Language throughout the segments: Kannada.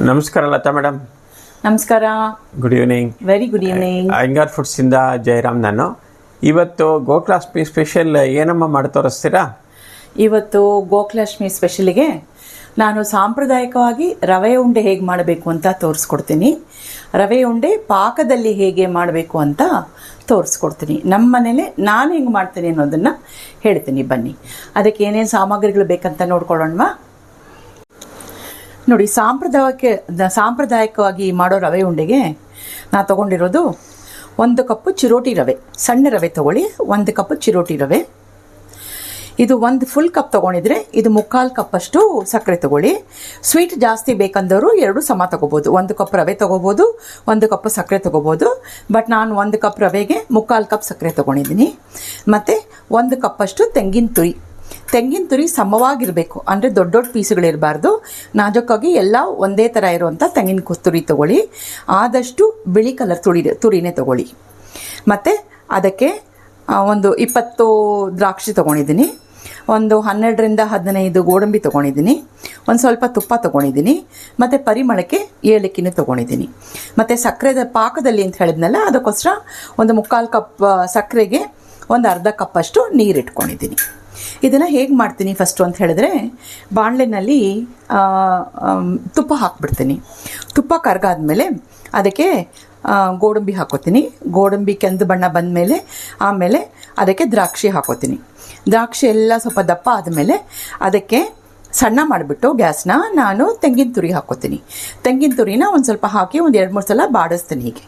ನಮಸ್ಕಾರ ಲತಾ ಮೇಡಮ್. ನಮಸ್ಕಾರ. Good evening. Very good evening. Iyengar ಫುಡ್ಸಿಂದ ಜಯರಾಮ್. ನಾನು ಇವತ್ತು ಗೋಕುಲಾಷ್ಟಮಿ ಸ್ಪೆಷಲ್ ಏನಮ್ಮ ಮಾಡಿ ತೋರಿಸ್ತೀರಾ? ಇವತ್ತು ಗೋಕುಲಾಷ್ಟಮಿ ಸ್ಪೆಷಲಿಗೆ ನಾನು ಸಾಂಪ್ರದಾಯಿಕವಾಗಿ ರವೆ ಉಂಡೆ ಹೇಗೆ ಮಾಡಬೇಕು ಅಂತ ತೋರಿಸ್ಕೊಡ್ತೀನಿ. ರವೆ ಉಂಡೆ ಪಾಕದಲ್ಲಿ ಹೇಗೆ ಮಾಡಬೇಕು ಅಂತ ತೋರಿಸ್ಕೊಡ್ತೀನಿ. ನಮ್ಮ ಮನೇಲಿ ನಾನು ಹೆಂಗೆ ಮಾಡ್ತೀನಿ ಅನ್ನೋದನ್ನು ಹೇಳ್ತೀನಿ. ಬನ್ನಿ, ಅದಕ್ಕೆ ಏನೇನು ಸಾಮಗ್ರಿಗಳು ಬೇಕಂತ ನೋಡ್ಕೊಳ್ಳೋಣವಾ? ನೋಡಿ, ಸಾಂಪ್ರದಾಯಿಕವಾಗಿ ಮಾಡೋ ರವೆ ಉಂಡೆಗೆ ನಾನು ತೊಗೊಂಡಿರೋದು 1 ಕಪ್ಪು ಚಿರೋಟಿ ರವೆ, ಸಣ್ಣ ರವೆ ತೊಗೊಳ್ಳಿ. 1 ಕಪ್ಪು ಚಿರೋಟಿ ರವೆ. ಇದು 1 ಫುಲ್ ಕಪ್ ತೊಗೊಂಡಿದ್ರೆ ಇದು 3/4 ಕಪ್ಪಷ್ಟು ಸಕ್ಕರೆ ತೊಗೊಳ್ಳಿ. ಸ್ವೀಟ್ ಜಾಸ್ತಿ ಬೇಕಂದವರು 2 ಸಮ ತೊಗೋಬೋದು. 1 ಕಪ್ ರವೆ ತೊಗೋಬೋದು, 1 ಕಪ್ ಸಕ್ಕರೆ ತೊಗೋಬೋದು. ಬಟ್ ನಾನು 1 ಕಪ್ ರವೆಗೆ 3/4 ಕಪ್ ಸಕ್ಕರೆ ತೊಗೊಂಡಿದ್ದೀನಿ. ಮತ್ತು 1 ಕಪ್ಪಷ್ಟು ತೆಂಗಿನ ತುರಿ ಸಮವಾಗಿರಬೇಕು, ಅಂದರೆ ದೊಡ್ಡ ದೊಡ್ಡ ಪೀಸುಗಳಿರಬಾರ್ದು. ನಾಜೂಕಾಗಿ ಎಲ್ಲ ಒಂದೇ ಥರ ಇರುವಂಥ ತೆಂಗಿನ ತುರಿ ತೊಗೊಳ್ಳಿ. ಆದಷ್ಟು ಬಿಳಿ ಕಲರ್ ತುರಿನೇ ತೊಗೊಳ್ಳಿ. ಮತ್ತು ಅದಕ್ಕೆ ಒಂದು 20 ದ್ರಾಕ್ಷಿ ತೊಗೊಂಡಿದ್ದೀನಿ, ಒಂದು 12ರಿಂದ 15 ಗೋಡಂಬಿ ತೊಗೊಂಡಿದ್ದೀನಿ, ಒಂದು ಸ್ವಲ್ಪ ತುಪ್ಪ ತೊಗೊಂಡಿದ್ದೀನಿ, ಮತ್ತು ಪರಿಮಳಕ್ಕೆ ಏಲಕ್ಕಿನೂ ತೊಗೊಂಡಿದ್ದೀನಿ. ಮತ್ತು ಸಕ್ಕರೆದ ಪಾಕದಲ್ಲಿ ಅಂತ ಹೇಳಿದ್ನಲ್ಲ, ಅದಕ್ಕೋಸ್ಕರ ಒಂದು 3/4 ಕಪ್ ಸಕ್ಕರೆಗೆ ಒಂದು ಅರ್ಧ ಕಪ್ಪಷ್ಟು ನೀರು ಇಟ್ಕೊಂಡಿದ್ದೀನಿ. ಇದನ್ನು ಹೇಗೆ ಮಾಡ್ತೀನಿ ಫಸ್ಟು ಅಂತ ಹೇಳಿದ್ರೆ, ಬಾಣಲೆನಲ್ಲಿ ತುಪ್ಪ ಹಾಕ್ಬಿಡ್ತೀನಿ. ತುಪ್ಪ ಕರಗಾದ್ಮೇಲೆ ಅದಕ್ಕೆ ಗೋಡಂಬಿ ಹಾಕೋತೀನಿ. ಗೋಡಂಬಿ ಕೆಂದು ಬಣ್ಣ ಬಂದಮೇಲೆ ಆಮೇಲೆ ಅದಕ್ಕೆ ದ್ರಾಕ್ಷಿ ಹಾಕೋತೀನಿ. ದ್ರಾಕ್ಷಿ ಎಲ್ಲ ಸ್ವಲ್ಪ ದಪ್ಪ ಆದಮೇಲೆ ಅದಕ್ಕೆ ಸಣ್ಣ ಮಾಡಿಬಿಟ್ಟು ಗ್ಯಾಸ್ನ ನಾನು ತೆಂಗಿನ ತುರಿ ಹಾಕೋತೀನಿ. ತೆಂಗಿನ ತುರಿನ ಒಂದು ಸ್ವಲ್ಪ ಹಾಕಿ ಒಂದು 2-3 ಸಲ ಬಾಡಿಸ್ತೀನಿ. ಹೀಗೆ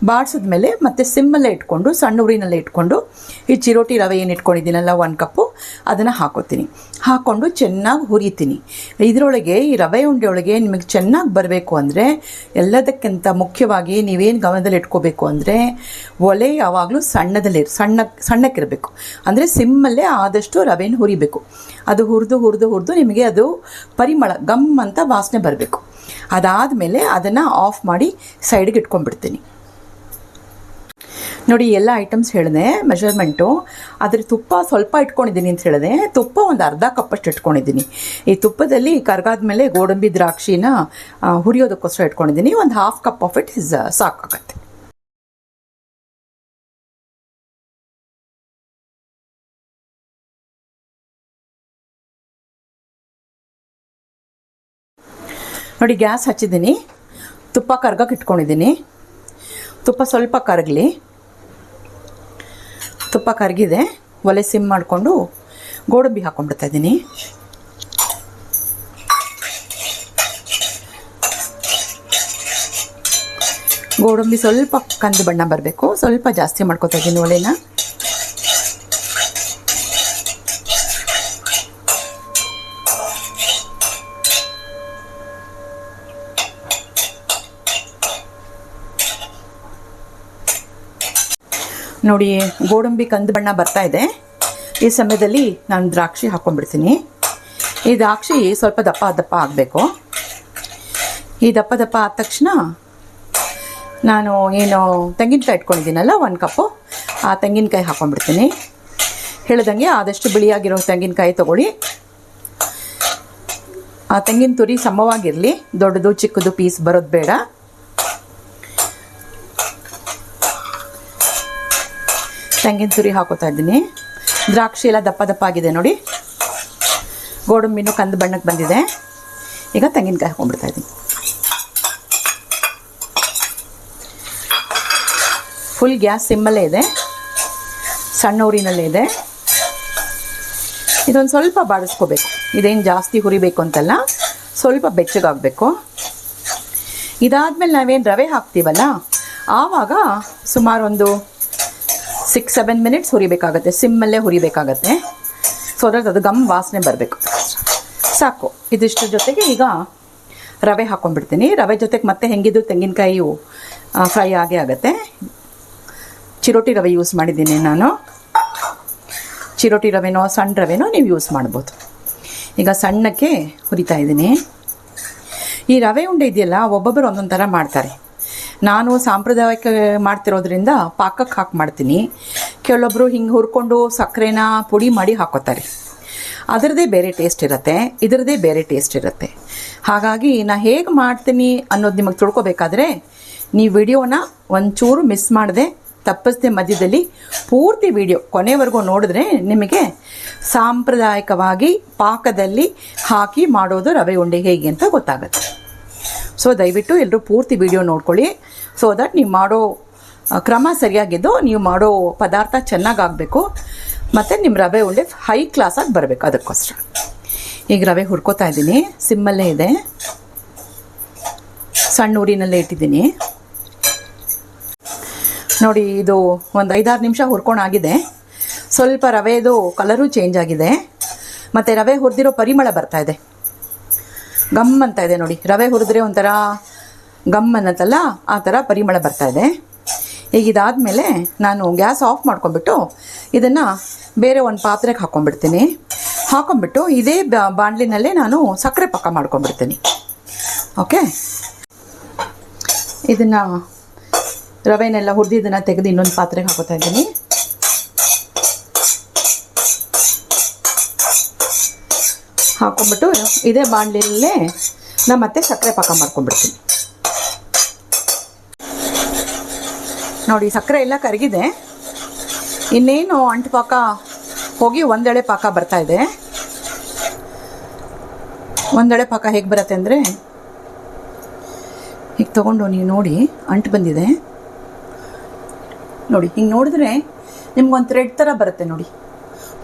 ಬಾಡಿಸಿದ್ಮೇಲೆ ಮತ್ತೆ ಸಿಮ್ಮಲ್ಲೇ ಇಟ್ಕೊಂಡು, ಸಣ್ಣ ಉರಿನಲ್ಲೇ ಇಟ್ಕೊಂಡು ಈ ಚಿರೋಟಿ ರವೆ ಏನು ಇಟ್ಕೊಂಡಿದ್ದೀನಲ್ಲ 1 ಕಪ್ಪು, ಅದನ್ನು ಹಾಕೋತೀನಿ. ಹಾಕ್ಕೊಂಡು ಚೆನ್ನಾಗಿ ಹುರಿತೀನಿ. ಇದರೊಳಗೆ ಈ ರವೆ ಉಂಡೆ ಒಳಗೆ ನಿಮಗೆ ಚೆನ್ನಾಗಿ ಬರಬೇಕು ಅಂದರೆ, ಎಲ್ಲದಕ್ಕಿಂತ ಮುಖ್ಯವಾಗಿ ನೀವೇನು ಗಮನದಲ್ಲಿ ಇಟ್ಕೋಬೇಕು ಅಂದರೆ, ಒಲೆ ಯಾವಾಗಲೂ ಸಣ್ಣಕ್ಕಿರಬೇಕು. ಅಂದರೆ ಸಿಮ್ಮಲ್ಲೇ ಆದಷ್ಟು ರವೆನ ಹುರಿಬೇಕು. ಅದು ಹುರಿದು ನಿಮಗೆ ಅದು ಪರಿಮಳ ಗಮ್ ಅಂತ ವಾಸನೆ ಬರಬೇಕು. ಅದಾದಮೇಲೆ ಅದನ್ನು ಆಫ್ ಮಾಡಿ ಸೈಡ್ಗೆ ಇಟ್ಕೊಂಡ್ಬಿಡ್ತೀನಿ. ನೋಡಿ, ಎಲ್ಲ ಐಟಮ್ಸ್ ಹೇಳಿದೆ ಮೆಷರ್ಮೆಂಟು. ಆದರೆ ತುಪ್ಪ ಸ್ವಲ್ಪ ಇಟ್ಕೊಂಡಿದ್ದೀನಿ ಅಂತ ಹೇಳಿದೆ. ತುಪ್ಪ ಒಂದು ಅರ್ಧ ಕಪ್ಪಷ್ಟು ಇಟ್ಕೊಂಡಿದ್ದೀನಿ. ಈ ತುಪ್ಪದಲ್ಲಿ ಕರಗಾದ್ಮೇಲೆ ಗೋಡಂಬಿ ದ್ರಾಕ್ಷಿನ ಹುರಿಯೋದಕ್ಕೋಸ್ಕರ ಇಟ್ಕೊಂಡಿದ್ದೀನಿ. ಒಂದು 1/2 ಕಪ್ ಆಫ್ ಇಟ್ ಇಸ್ ಸಾಕಾಗತ್ತೆ. ನೋಡಿ, ಗ್ಯಾಸ್ ಹಚ್ಚಿದ್ದೀನಿ, ತುಪ್ಪ ಕರ್ಗಕ್ಕೆ ಇಟ್ಕೊಂಡಿದ್ದೀನಿ. ತುಪ್ಪ ಸ್ವಲ್ಪ ಕರಗಲಿ. ತುಪ್ಪ ಕರಗಿದೆ, ಒಲೆ ಸಿಮ್ ಮಾಡಿಕೊಂಡು ಗೋಡಂಬಿ ಹಾಕ್ಕೊಂಡ್ಬಿಡ್ತಾ ಇದ್ದೀನಿ. ಗೋಡಂಬಿ ಸ್ವಲ್ಪ ಕಂದು ಬಣ್ಣ ಬರಬೇಕು. ಸ್ವಲ್ಪ ಜಾಸ್ತಿ ಮಾಡ್ಕೊತಾ ಇದ್ದೀನಿ ಒಲೆನ. ನೋಡಿ, ಗೋಡಂಬಿ ಕಂದು ಬಣ್ಣ ಬರ್ತಾ ಇದೆ. ಈ ಸಮಯದಲ್ಲಿ ನಾನು ದ್ರಾಕ್ಷಿ ಹಾಕ್ಕೊಂಡ್ಬಿಡ್ತೀನಿ. ಈ ದ್ರಾಕ್ಷಿ ಸ್ವಲ್ಪ ದಪ್ಪ ಆಗಬೇಕು. ಈ ದಪ್ಪ ಆದ ತಕ್ಷಣ ನಾನು ಏನು ತೆಂಗಿನಕಾಯಿ ಇಟ್ಕೊಂಡಿದ್ದೀನಲ್ಲ 1 ಕಪ್ಪು, ಆ ತೆಂಗಿನಕಾಯಿ ಹಾಕ್ಕೊಂಡ್ಬಿಡ್ತೀನಿ. ಹೇಳ್ದಂಗೆ ಆದಷ್ಟು ಬಿಳಿಯಾಗಿರೋ ತೆಂಗಿನಕಾಯಿ ತೊಗೊಳ್ಳಿ. ಆ ತೆಂಗಿನ ತುರಿ ಸಮವಾಗಿರಲಿ, ದೊಡ್ಡದು ಚಿಕ್ಕದು ಪೀಸ್ ಬರೋದು ಬೇಡ. ತೆಂಗಿನ ತುರಿ ಹಾಕೋತಾ ಇದ್ದೀನಿ. ದ್ರಾಕ್ಷಿ ಎಲ್ಲ ದಪ್ಪ ಆಗಿದೆ ನೋಡಿ. ಗೋಡಂಬಿನೂ ಕಂದು ಬಣ್ಣಕ್ಕೆ ಬಂದಿದೆ. ಈಗ ತೆಂಗಿನಕಾಯಿ ಹಾಕೊಂಡ್ಬಿಡ್ತಾ ಇದ್ದೀನಿ. ಫುಲ್ ಗ್ಯಾಸ್ ಸಿಮ್ಮಲ್ಲೇ ಇದೆ, ಸಣ್ಣ ಉರಿನಲ್ಲೇ ಇದೆ. ಇದೊಂದು ಸ್ವಲ್ಪ ಬಾಡಿಸ್ಕೋಬೇಕು. ಇದೇನು ಜಾಸ್ತಿ ಹುರಿಬೇಕು ಅಂತಲ್ಲ, ಸ್ವಲ್ಪ ಬೆಚ್ಚಗಾಗಬೇಕು. ಇದಾದಮೇಲೆ ನಾವೇನು ರವೆ ಹಾಕ್ತೀವಲ್ಲ, ಆವಾಗ ಸುಮಾರು ಒಂದು 6-7 ಮಿನಿಟ್ಸ್ ಹುರಿಬೇಕಾಗತ್ತೆ. ಸಿಮ್ಮಲ್ಲೇ ಹುರಿಬೇಕಾಗತ್ತೆ. ಸೊ ಅದು ಗಮ್ ವಾಸನೆ ಬರಬೇಕು. ಸಾಕು. ಇದಿಷ್ಟು ಜೊತೆಗೆ ಈಗ ರವೆ ಹಾಕ್ಕೊಂಡ್ಬಿಡ್ತೀನಿ. ರವೆ ಜೊತೆಗೆ ಮತ್ತೆ ಹೆಂಗಿದ್ರು ತೆಂಗಿನಕಾಯಿಯು ಫ್ರೈ ಆಗುತ್ತೆ. ಚಿರೋಟಿ ರವೆ ಯೂಸ್ ಮಾಡಿದ್ದೀನಿ ನಾನು. ಚಿರೋಟಿ ರವೆನೋ ಸಣ್ಣ ರವೆನೋ ನೀವು ಯೂಸ್ ಮಾಡ್ಬೋದು. ಈಗ ಸಣ್ಣಕ್ಕೆ ಹುರಿತಾ ಇದ್ದೀನಿ. ಈ ರವೆ ಉಂಡೆ ಇದೆಯಲ್ಲ, ಒಬ್ಬೊಬ್ಬರು ಒಂದೊಂದು ಥರ ಮಾಡ್ತಾರೆ. ನಾನು ಸಾಂಪ್ರದಾಯಿಕ ಮಾಡ್ತಿರೋದ್ರಿಂದ ಪಾಕಕ್ಕೆ ಹಾಕಿ ಮಾಡ್ತೀನಿ. ಕೆಲವೊಬ್ಬರು ಹಿಂಗೆ ಹುರ್ಕೊಂಡು ಸಕ್ಕರೆನ ಪುಡಿ ಮಾಡಿ ಹಾಕೋತಾರೆ. ಅದರದೇ ಬೇರೆ ಟೇಸ್ಟ್ ಇರುತ್ತೆ, ಇದರದೇ ಬೇರೆ ಟೇಸ್ಟ್ ಇರುತ್ತೆ. ಹಾಗಾಗಿ ನಾನು ಹೇಗೆ ಮಾಡ್ತೀನಿ ಅನ್ನೋದು ನಿಮಗೆ ತಿಳ್ಕೊಬೇಕಾದ್ರೆ ನೀವು ವಿಡಿಯೋನ ಒಂಚೂರು ಮಿಸ್ ಮಾಡದೆ ತಪ್ಪಿಸದೆ ಮಧ್ಯದಲ್ಲಿ ಪೂರ್ತಿ ವಿಡಿಯೋ ಕೊನೆವರೆಗೂ ನೋಡಿದ್ರೆ ನಿಮಗೆ ಸಾಂಪ್ರದಾಯಿಕವಾಗಿ ಪಾಕದಲ್ಲಿ ಹಾಕಿ ಮಾಡೋದು ರವೆ ಉಂಡೆ ಹೇಗೆ ಅಂತ ಗೊತ್ತಾಗುತ್ತೆ. ಸೊ ದಯವಿಟ್ಟು ಎಲ್ಲರೂ ಪೂರ್ತಿ ವಿಡಿಯೋ ನೋಡ್ಕೊಳ್ಳಿ. ಸೊ ದಟ್ ನೀವು ಮಾಡೋ ಕ್ರಮ ಸರಿಯಾಗಿದ್ದು ನೀವು ಮಾಡೋ ಪದಾರ್ಥ ಚೆನ್ನಾಗಾಗಬೇಕು ಮತ್ತು ನಿಮ್ಮ ರವೆ ಉಂಡೆ ಹೈ ಕ್ಲಾಸಾಗಿ ಬರಬೇಕು. ಅದಕ್ಕೋಸ್ಕರ ಈಗ ರವೆ ಹುರ್ಕೋತಾ ಇದ್ದೀನಿ. ಸಿಮ್ಮಲ್ಲೇ ಇದೆ, ಸಣ್ಣ ಊರಿನಲ್ಲೇ ಇಟ್ಟಿದ್ದೀನಿ. ನೋಡಿ, ಇದು ಒಂದು 5-6 ನಿಮಿಷ ಹುರ್ಕೊಂಡಾಗಿದೆ. ಸ್ವಲ್ಪ ರವೆದು ಕಲರು ಚೇಂಜ್ ಆಗಿದೆ ಮತ್ತು ರವೆ ಹುರಿದಿರೋ ಪರಿಮಳ ಬರ್ತಾ ಇದೆ, ಗಮ್ ಅಂತ ಇದೆ ನೋಡಿ. ರವೆ ಹುರಿದ್ರೆ ಒಂಥರ ಗಮ್ ಅನ್ನತ್ತಲ್ಲ, ಆ ಥರ ಪರಿಮಳ ಬರ್ತಾ ಇದೆ. ಈಗ ಇದಾದಮೇಲೆ ನಾನು ಗ್ಯಾಸ್ ಆಫ್ ಮಾಡ್ಕೊಂಡ್ಬಿಟ್ಟು ಇದನ್ನು ಬೇರೆ ಒಂದು ಪಾತ್ರೆಗೆ ಹಾಕ್ಕೊಂಡ್ಬಿಟ್ಟು ಇದೇ ಬಾಣಲಿನಲ್ಲೇ ನಾನು ಸಕ್ಕರೆ ಪಾಕ ಮಾಡ್ಕೊಂಡ್ಬಿಡ್ತೀನಿ. ಓಕೆ, ಇದನ್ನು ರವೆನೆಲ್ಲ ಹುರಿದಿದ್ದನ್ನು ತೆಗೆದು ಇನ್ನೊಂದು ಪಾತ್ರೆಗೆ ಹಾಕೋತಾ ಇದ್ದೀನಿ. ಹಾಕೊಂಡ್ಬಿಟ್ಟು ಇದೇ ಬಾಣಲಿನಲ್ಲೇ ನಾನು ಮತ್ತೆ ಸಕ್ಕರೆ ಪಾಕ ಮಾಡ್ಕೊಂಡ್ಬಿಡ್ತೀನಿ. ನೋಡಿ, ಸಕ್ಕರೆ ಎಲ್ಲ ಕರಗಿದೆ. ಇನ್ನೇನು ಅಂಟು ಪಾಕ ಹೋಗಿ ಒಂದೆಳೆ ಪಾಕ ಬರ್ತಾ ಇದೆ. ಒಂದೆಳೆ ಪಾಕ ಹೇಗೆ ಬರುತ್ತೆ ಅಂದರೆ, ಹೀಗೆ ತೊಗೊಂಡು ನೀವು ನೋಡಿ, ಅಂಟು ಬಂದಿದೆ ನೋಡಿ. ಹಿಂಗೆ ನೋಡಿದ್ರೆ ನಿಮ್ಗೊಂದು ಥ್ರೆಡ್ ಥರ ಬರುತ್ತೆ ನೋಡಿ,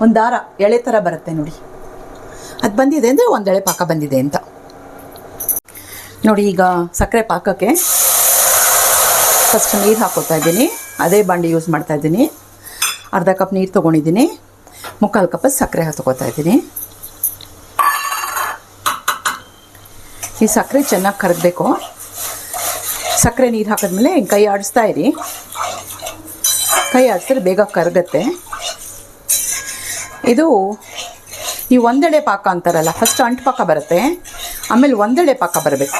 ಒಂದು ದಾರ ಎಳೆ ಥರ ಬರುತ್ತೆ ನೋಡಿ. ಅದು ಬಂದಿದೆ ಅಂದರೆ ಒಂದೆಳೆ ಪಾಕ ಬಂದಿದೆ ಅಂತ ನೋಡಿ. ಈಗ ಸಕ್ಕರೆ ಪಾಕಕ್ಕೆ ಫಸ್ಟ್ ನೀರು ಹಾಕೋತಾ ಇದ್ದೀನಿ. ಅದೇ ಬಾಂಡಿ ಯೂಸ್ ಮಾಡ್ತಾ ಇದ್ದೀನಿ. ಅರ್ಧ ಕಪ್ ನೀರು ತೊಗೊಂಡಿದ್ದೀನಿ. 3/4 ಕಪ್ ಸಕ್ಕರೆ ಹಾಕೋತಾ ಇದ್ದೀನಿ. ಈ ಸಕ್ಕರೆ ಚೆನ್ನಾಗಿ ಕರಗಬೇಕು. ಸಕ್ಕರೆ ನೀರು ಹಾಕಿದ್ಮೇಲೆ ಕೈ ಆಡಿಸ್ತಾ ಇರಿ. ಕೈ ಆಡಿಸಿದ್ರೆ ಬೇಗ ಕರಗತ್ತೆ. ಇದು ಈ ಒಂದೆಳೆ ಪಾಕ ಅಂತಾರಲ್ಲ, ಫಸ್ಟ್ ಅಂಟು ಪಾಕ ಬರುತ್ತೆ, ಆಮೇಲೆ ಒಂದೆಳೆ ಪಾಕ ಬರಬೇಕು.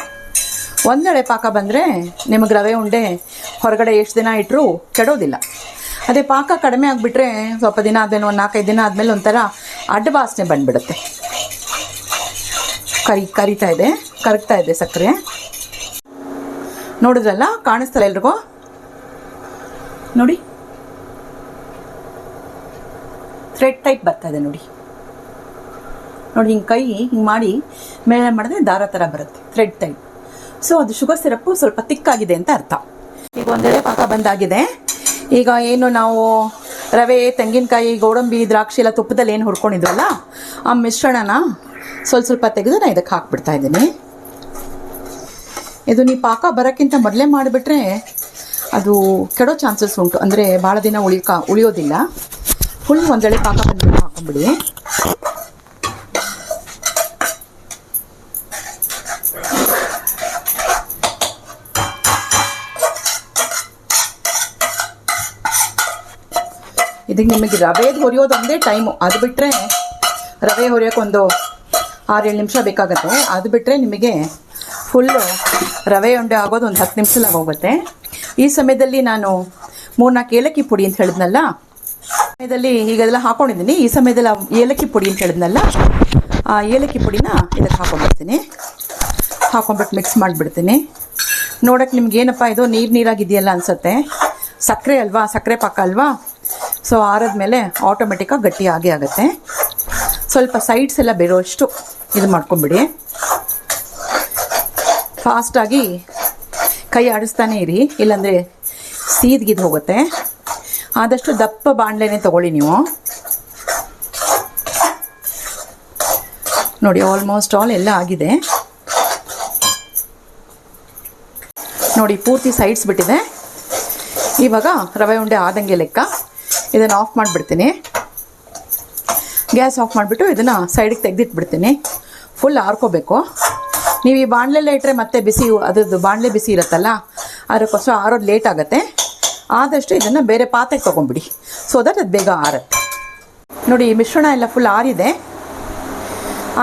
ಒಂದೆಳೆ ಪಾಕ ಬಂದರೆ ನಿಮಗೆ ರವೆ ಉಂಡೆ ಹೊರಗಡೆ ಎಷ್ಟು ದಿನ ಇಟ್ಟರೂ ಕೆಡೋದಿಲ್ಲ. ಅದೇ ಪಾಕ ಕಡಿಮೆ ಆಗಿಬಿಟ್ರೆ ಸ್ವಲ್ಪ ದಿನ ಆದ್ಮೇಲೆ, ಒಂದು 4-5 ದಿನ ಆದಮೇಲೆ ಒಂಥರ ಅಡ್ಡ ವಾಸನೆ ಬಂದುಬಿಡುತ್ತೆ. ಕರಗ್ತಾ ಇದೆ ಸಕ್ಕರೆ. ನೋಡಿದ್ರಲ್ಲ, ಕಾಣಿಸ್ತಲ್ಲ ಎಲ್ರಿಗೂ? ನೋಡಿ, ಥ್ರೆಡ್ ಟೈಪ್ ಬರ್ತಾ ಇದೆ ನೋಡಿ. ಹಿಂಗೆ ಕೈ ಹಿಂಗೆ ಮಾಡಿ ಮೇಲೆ ಮಾಡಿದ್ರೆ ದಾರ ಥರ ಬರುತ್ತೆ, ಥ್ರೆಡ್ ಟೈಪ್. ಸೊ ಅದು ಶುಗರ್ ಸಿರಪ್ಪು ಸ್ವಲ್ಪ ತಿಕ್ಕಾಗಿದೆ ಅಂತ ಅರ್ಥ. ಈಗ ಒಂದೆಳೆ ಪಾಕ ಬಂದಾಗಿದೆ. ಈಗ ಏನು ನಾವು ರವೆ, ತೆಂಗಿನಕಾಯಿ, ಗೋಡಂಬಿ, ದ್ರಾಕ್ಷಿ ಎಲ್ಲ ತುಪ್ಪದಲ್ಲಿ ಏನು ಹುರ್ಕೊಂಡಿದ್ವಲ್ಲ, ಆ ಮಿಶ್ರಣನ ಸ್ವಲ್ಪ ತೆಗೆದು ನಾನು ಇದಕ್ಕೆ ಹಾಕ್ಬಿಡ್ತಾ ಇದ್ದೀನಿ. ಇದು ನೀವು ಪಾಕ ಬರೋಕ್ಕಿಂತ ಮೊದಲೇ ಮಾಡಿಬಿಟ್ರೆ ಅದು ಕೆಡೋ ಚಾನ್ಸಸ್ ಉಂಟು. ಅಂದರೆ ಭಾಳ ದಿನ ಉಳಿಯೋದಿಲ್ಲ. ಫುಲ್ ಒಂದೆಳೆ ಪಾಕ ಬಂದ್ಬಿಟ್ಟು ಹಾಕೊಂಡ್ಬಿಡಿ. ಇದಕ್ಕೆ ನಿಮಗೆ ರವೆದು ಹೊರಿಯೋದು ಒಂದೇ ಟೈಮು. ಅದು ಬಿಟ್ಟರೆ ರವೆ ಹೊರಿಯೋಕೆ ಒಂದು 6-7 ನಿಮಿಷ ಬೇಕಾಗುತ್ತೆ. ಅದು ಬಿಟ್ಟರೆ ನಿಮಗೆ ಫುಲ್ಲು ರವೆ ಉಂಡೆ ಆಗೋದು ಒಂದು 10 ನಿಮಿಷದಲ್ಲಿ ಹೋಗುತ್ತೆ. ಈ ಸಮಯದಲ್ಲಿ ನಾನು 3-4 ಏಲಕ್ಕಿ ಪುಡಿ ಅಂತ ಹೇಳಿದ್ನಲ್ಲ, ಸಮಯದಲ್ಲಿ ಹೀಗೆಲ್ಲ ಹಾಕೊಂಡಿದ್ದೀನಿ. ಈ ಸಮಯದಲ್ಲಿ ಏಲಕ್ಕಿ ಪುಡಿ ಅಂತ ಹೇಳಿದ್ನಲ್ಲ, ಆ ಏಲಕ್ಕಿ ಪುಡಿನ ಇದಕ್ಕೆ ಹಾಕೊಂಡ್ಬಿಡ್ತೀನಿ. ಹಾಕೊಂಡ್ಬಿಟ್ಟು ಮಿಕ್ಸ್ ಮಾಡಿಬಿಡ್ತೀನಿ. ನೋಡೋಕ್ಕೆ ನಿಮ್ಗೆ ಏನಪ್ಪ ಇದು ನೀರಾಗಿದೆಯಲ್ಲ ಅನಿಸುತ್ತೆ. ಸಕ್ಕರೆ ಅಲ್ವಾ, ಸಕ್ಕರೆ ಪಾಕ ಅಲ್ವಾ. ಸೊ ಆರದ್ಮೇಲೆ ಆಟೋಮೆಟಿಕ್ಕಾಗಿ ಗಟ್ಟಿ ಆಗುತ್ತೆ. ಸ್ವಲ್ಪ ಸೈಡ್ಸ್ ಎಲ್ಲ ಬೇರೋಷ್ಟು ಇದು ಮಾಡ್ಕೊಂಬಿಡಿ. ಫಾಸ್ಟಾಗಿ ಕೈ ಆಡಿಸ್ತಾನೆ ಇರಿ, ಇಲ್ಲಾಂದರೆ ಸೀದ್ಗಿದ್ದು ಹೋಗುತ್ತೆ. ಆದಷ್ಟು ದಪ್ಪ ಬಾಣಲೆನೇ ತೊಗೊಳ್ಳಿ ನೀವು. ನೋಡಿ, ಆಲ್ಮೋಸ್ಟ್ ಆಲ್ ಎಲ್ಲ ಆಗಿದೆ ನೋಡಿ. ಪೂರ್ತಿ ಸೈಡ್ಸ್ ಬಿಟ್ಟಿದೆ. ಇವಾಗ ರವೆ ಉಂಡೆ ಆದಂಗೆ ಲೆಕ್ಕ. ಇದನ್ನು ಆಫ್ ಮಾಡಿಬಿಡ್ತೀನಿ. ಗ್ಯಾಸ್ ಆಫ್ ಮಾಡಿಬಿಟ್ಟು ಇದನ್ನು ಸೈಡಿಗೆ ತೆಗೆದಿಟ್ಬಿಡ್ತೀನಿ. ಫುಲ್ ಆರ್ಕೋಬೇಕು. ನೀವು ಈ ಬಾಣಲೆಲ್ಲ ಇಟ್ಟರೆ ಮತ್ತೆ ಬಿಸಿ, ಅದ್ರದ್ದು ಬಾಣಲೆ ಬಿಸಿ ಇರುತ್ತಲ್ಲ, ಅದಕ್ಕೋಸ್ಕರ ಆರೋದು ಲೇಟ್ ಆಗುತ್ತೆ. ಆದಷ್ಟು ಇದನ್ನು ಬೇರೆ ಪಾತ್ರೆಗೆ ತೊಗೊಂಬಿಡಿ, ಸೊ ದಟ್ ಅದು ಬೇಗ ಆರುತ್ತೆ. ನೋಡಿ, ಈ ಮಿಶ್ರಣ ಎಲ್ಲ ಫುಲ್ ಆರಿದೆ.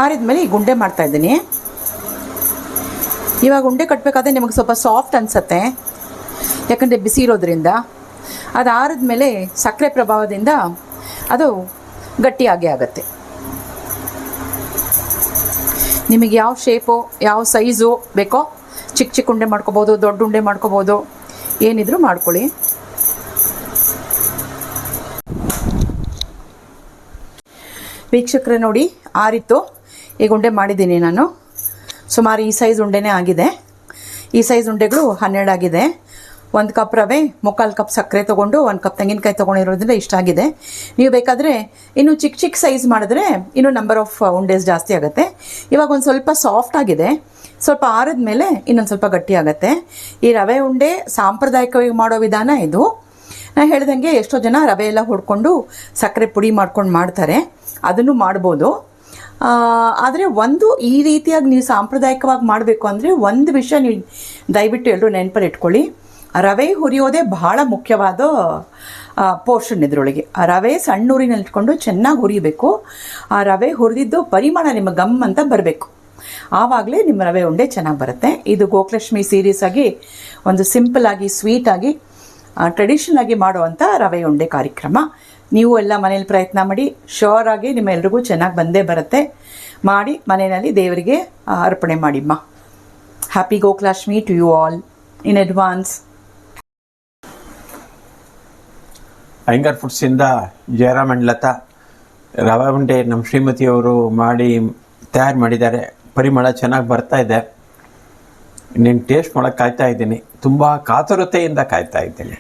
ಆರಿದ್ಮೇಲೆ ಈಗ ಉಂಡೆ ಮಾಡ್ತಾಯಿದ್ದೀನಿ. ಇವಾಗ ಉಂಡೆ ಕಟ್ಟಬೇಕಾದ್ರೆ ನಿಮಗೆ ಸ್ವಲ್ಪ ಸಾಫ್ಟ್ ಅನಿಸುತ್ತೆ, ಯಾಕಂದರೆ ಬಿಸಿ ಇರೋದ್ರಿಂದ. ಅದು ಆರಿದ್ಮೇಲೆ ಸಕ್ಕರೆ ಪ್ರಭಾವದಿಂದ ಅದು ಗಟ್ಟಿಯಾಗೇ ಆಗುತ್ತೆ. ನಿಮಗೆ ಯಾವ ಶೇಪು ಯಾವ ಸೈಜು ಬೇಕೋ ಚಿಕ್ಕ ಚಿಕ್ಕ ಉಂಡೆ ಮಾಡ್ಕೋಬೋದು, ದೊಡ್ಡ ಉಂಡೆ ಮಾಡ್ಕೋಬೋದು, ಏನಿದ್ರು ಮಾಡ್ಕೊಳ್ಳಿ. ವೀಕ್ಷಕರೇ ನೋಡಿ ಆರಿತ್ತು. ಈಗ ಉಂಡೆ ಮಾಡಿದ್ದೀನಿ ನಾನು. ಸುಮಾರು ಈ ಸೈಜ್ ಉಂಡೆನೇ ಆಗಿದೆ. ಈ ಸೈಜ್ ಉಂಡೆಗಳು 12 ಆಗಿದೆ. 1 ಕಪ್ ರವೆ, 3/4 ಕಪ್ ಸಕ್ಕರೆ ತೊಗೊಂಡು 1 ಕಪ್ ತೆಂಗಿನಕಾಯಿ ತೊಗೊಂಡಿರೋದ್ರಿಂದ ಇಷ್ಟ ಆಗಿದೆ. ನೀವು ಬೇಕಾದರೆ ಇನ್ನು ಚಿಕ್ಕ ಚಿಕ್ಕ ಸೈಜ್ ಮಾಡಿದ್ರೆ ಇನ್ನೂ ನಂಬರ್ ಆಫ್ ಉಂಡೇಸ್ ಜಾಸ್ತಿ ಆಗುತ್ತೆ. ಇವಾಗ ಒಂದು ಸ್ವಲ್ಪ ಸಾಫ್ಟ್ ಆಗಿದೆ. ಸ್ವಲ್ಪ ಆರಿದ ಮೇಲೆ ಇನ್ನೊಂದು ಸ್ವಲ್ಪ ಗಟ್ಟಿ ಆಗುತ್ತೆ. ಈ ರವೆ ಉಂಡೆ ಸಾಂಪ್ರದಾಯಿಕವಾಗಿ ಮಾಡೋ ವಿಧಾನ ಇದು. ನಾನು ಹೇಳ್ದಂಗೆ ಎಷ್ಟೋ ಜನ ರವೆ ಎಲ್ಲ ಹೊಡ್ಕೊಂಡು ಸಕ್ಕರೆ ಪುಡಿ ಮಾಡ್ಕೊಂಡು ಮಾಡ್ತಾರೆ, ಅದನ್ನು ಮಾಡ್ಬೋದು. ಆದರೆ ಒಂದು ಈ ರೀತಿಯಾಗಿ ನೀವು ಸಾಂಪ್ರದಾಯಿಕವಾಗಿ ಮಾಡಬೇಕು ಅಂದರೆ ಒಂದು ವಿಷಯ ನೀವು ದಯವಿಟ್ಟು ಎಲ್ಲರೂ ನೆನಪಲ್ಲಿ ಇಟ್ಕೊಳ್ಳಿ. ರವೆ ಹುರಿಯೋದೇ ಬಹಳ ಮುಖ್ಯವಾದ ಪೋರ್ಷನ್ ಇದರೊಳಗೆ. ಆ ರವೆ ಸಣ್ಣ ಊರಿನಲ್ಲಿ ಇಟ್ಕೊಂಡು ಚೆನ್ನಾಗಿ ಹುರಿಬೇಕು. ಆ ರವೆ ಹುರಿದಿದ್ದು ಪರಿಮಾಣ ನಿಮ್ಮ ಗಮ್ ಅಂತ ಬರಬೇಕು. ಆವಾಗಲೇ ನಿಮ್ಮ ರವೆ ಉಂಡೆ ಚೆನ್ನಾಗಿ ಬರುತ್ತೆ. ಇದು ಗೋಕಲಕ್ಷ್ಮಿ ಸೀರೀಸ್ ಆಗಿ ಒಂದು ಸಿಂಪಲ್ ಆಗಿ ಸ್ವೀಟ್ ಆಗಿ ಟ್ರೆಡಿಷನಲ್ ಆಗಿ ಮಾಡುವಂಥ ರವೆ ಉಂಡೆ ಕಾರ್ಯಕ್ರಮ. ನೀವು ಎಲ್ಲ ಮನೇಲಿ ಪ್ರಯತ್ನ ಮಾಡಿ, ಶ್ಯೂರ್ ಆಗಿ ನಿಮ್ಮೆಲ್ರಿಗೂ ಚೆನ್ನಾಗಿ ಬಂದೇ ಬರುತ್ತೆ. ಮಾಡಿ ಮನೆಯಲ್ಲಿ ದೇವರಿಗೆ ಅರ್ಪಣೆ ಮಾಡಿಮ್ಮ. ಹ್ಯಾಪಿ ಗೋಕಲಕ್ಷ್ಮಿ to you all in advance. Iyengar ಫುಡ್ಸಿಂದ ಜಯರಾಮ್ ಅಂಡ್ ಲತಾ ರವೆ ಉಂಡೆ ನಮ್ಮ ಶ್ರೀಮತಿಯವರು ಮಾಡಿ ತಯಾರು ಮಾಡಿದ್ದಾರೆ. ಪರಿಮಳ ಚೆನ್ನಾಗಿ ಬರ್ತಾ ಇದೆ. ನೀನು ಟೇಸ್ಟ್ ಮಾಡೋಕ್ಕೆ ಕಾಯ್ತಾ ಇದ್ದೀನಿ. ತುಂಬ ಕಾತುರತೆಯಿಂದ ಕಾಯ್ತಾ ಇದ್ದೀನಿ.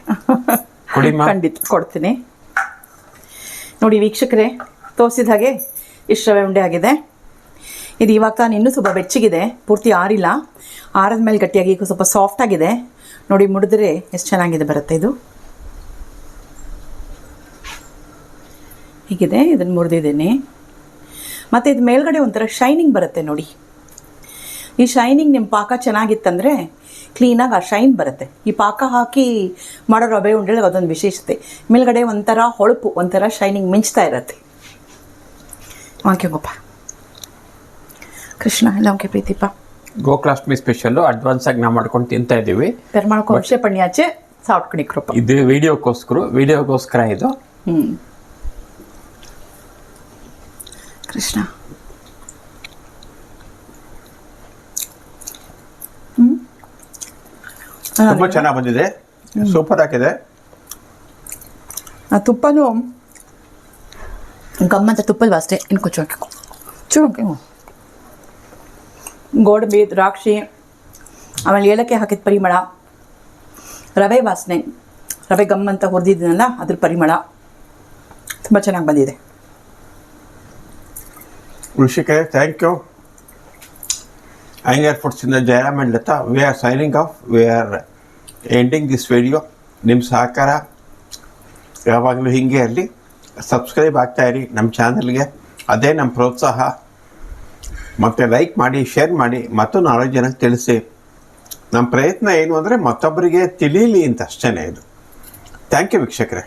ಕುಡಿಮಾ. ಖಂಡಿತ ಕೊಡ್ತೀನಿ. ನೋಡಿ ವೀಕ್ಷಕರೇ, ತೋರಿಸಿದ ಹಾಗೆ ಇಷ್ಟು ರವೆ ಉಂಡೆ ಆಗಿದೆ. ಇದು ಇವಾಗ ತಾನು ಇನ್ನೂ ಸ್ವಲ್ಪ ಬೆಚ್ಚಗಿದೆ, ಪೂರ್ತಿ ಆರಿಲ್ಲ. ಆರದ ಮೇಲೆ ಗಟ್ಟಿಯಾಗಿ ಈಗ ಸ್ವಲ್ಪ ಸಾಫ್ಟ್ ಆಗಿದೆ. ನೋಡಿ ಮುಡಿದ್ರೆ ಎಷ್ಟು ಚೆನ್ನಾಗಿದೆ ಬರುತ್ತೆ ಇದು. ಹೀಗಿದೆ, ಇದನ್ನು ಮುರಿದಿದ್ದೀನಿ. ಮತ್ತು ಇದು ಮೇಲ್ಗಡೆ ಒಂಥರ ಶೈನಿಂಗ್ ಬರುತ್ತೆ ನೋಡಿ. ಈ ಶೈನಿಂಗ್ ನಿಮ್ಮ ಪಾಕ ಚೆನ್ನಾಗಿತ್ತಂದರೆ ಕ್ಲೀನಾಗಿ ಆ ಶೈನ್ ಬರುತ್ತೆ. ಈ ಪಾಕ ಹಾಕಿ ಮಾಡೋ ರವೆ ಉಂಡೆಗೆ ಅದೊಂದು ವಿಶೇಷತೆ. ಮೇಲ್ಗಡೆ ಒಂಥರ ಹೊಳಪು, ಒಂಥರ ಶೈನಿಂಗ್ ಮಿಂಚ್ತಾ ಇರತ್ತೆ. ವಾಂಕ್ಯಗೋಪ ಕೃಷ್ಣ ಎಲ್ಲ ಓಕೆ ಪ್ರೀತಿಪ್ಪ. ಗೋಕುಲಾಷ್ಟಮಿ ಸ್ಪೆಷಲ್ಲು ಅಡ್ವಾನ್ಸ್ ಆಗಿ ನಾವು ಮಾಡ್ಕೊಂಡು ತಿಂತಾ ಇದ್ದೀವಿ. ಪೆರ್ಮಾಳ್ಕೊ ವರ್ಷ ಪಣ್ಯಾಚೆ ಸಾವ್ಟ್ಕಣಿಕ್ರಪ್ಪ. ಇದು ವಿಡಿಯೋಗೋಸ್ಕರ ಇದು. ಕೃಷ್ಣ ತುಂಬ ಚೆನ್ನಾಗಿ ಬಂದಿದೆ, ಸೂಪರ್ ಆಗಿದೆ. ಆ ತುಪ್ಪನೂ ಗಮ್ಮಂತ ತುಪ್ಪಲ್ವ ಅಷ್ಟೇ. ಇನ್ನು ಚೂರು ಗೋಡಂಬಿ, ದ್ರಾಕ್ಷಿ, ಆಮೇಲೆ ಏಲಕ್ಕಿ ಹಾಕಿದ ಪರಿಮಳ, ರವೆ ವಾಸನೆ, ರವೆ ಗಮ್ಮಂತ ಹುರಿದಿದ್ದೀನಲ್ಲ ಅದ್ರ ಪರಿಮಳ ತುಂಬ ಚೆನ್ನಾಗಿ ಬಂದಿದೆ. ಋಷಿಕೆ ಥ್ಯಾಂಕ್ ಯು. ಅಯ್ಯಂಗಾರ್ ಫುಡ್ಸಿಂದ Jayaram and Lata, we are signing off. We are ending this video. ನಿಮ್ಮ ಸಹಕಾರ ಯಾವಾಗಲೂ ಹೀಗೆ ಇರಲಿ. ಸಬ್ಸ್ಕ್ರೈಬ್ ಆಗ್ತಾಯಿರಿ ನಮ್ಮ ಚಾನಲ್ಗೆ, ಅದೇ ನಮ್ಮ ಪ್ರೋತ್ಸಾಹ. ಮತ್ತು ಲೈಕ್ ಮಾಡಿ, ಶೇರ್ ಮಾಡಿ, ಮತ್ತು 4 ಜನಕ್ಕೆ ತಿಳಿಸಿ. ನಮ್ಮ ಪ್ರಯತ್ನ ಏನು ಅಂದರೆ ಮತ್ತೊಬ್ಬರಿಗೆ ತಿಳಿಯಲಿ ಅಂತ ಅಷ್ಟೇ ಇದು. ಥ್ಯಾಂಕ್ ಯು ವೀಕ್ಷಕರೇ.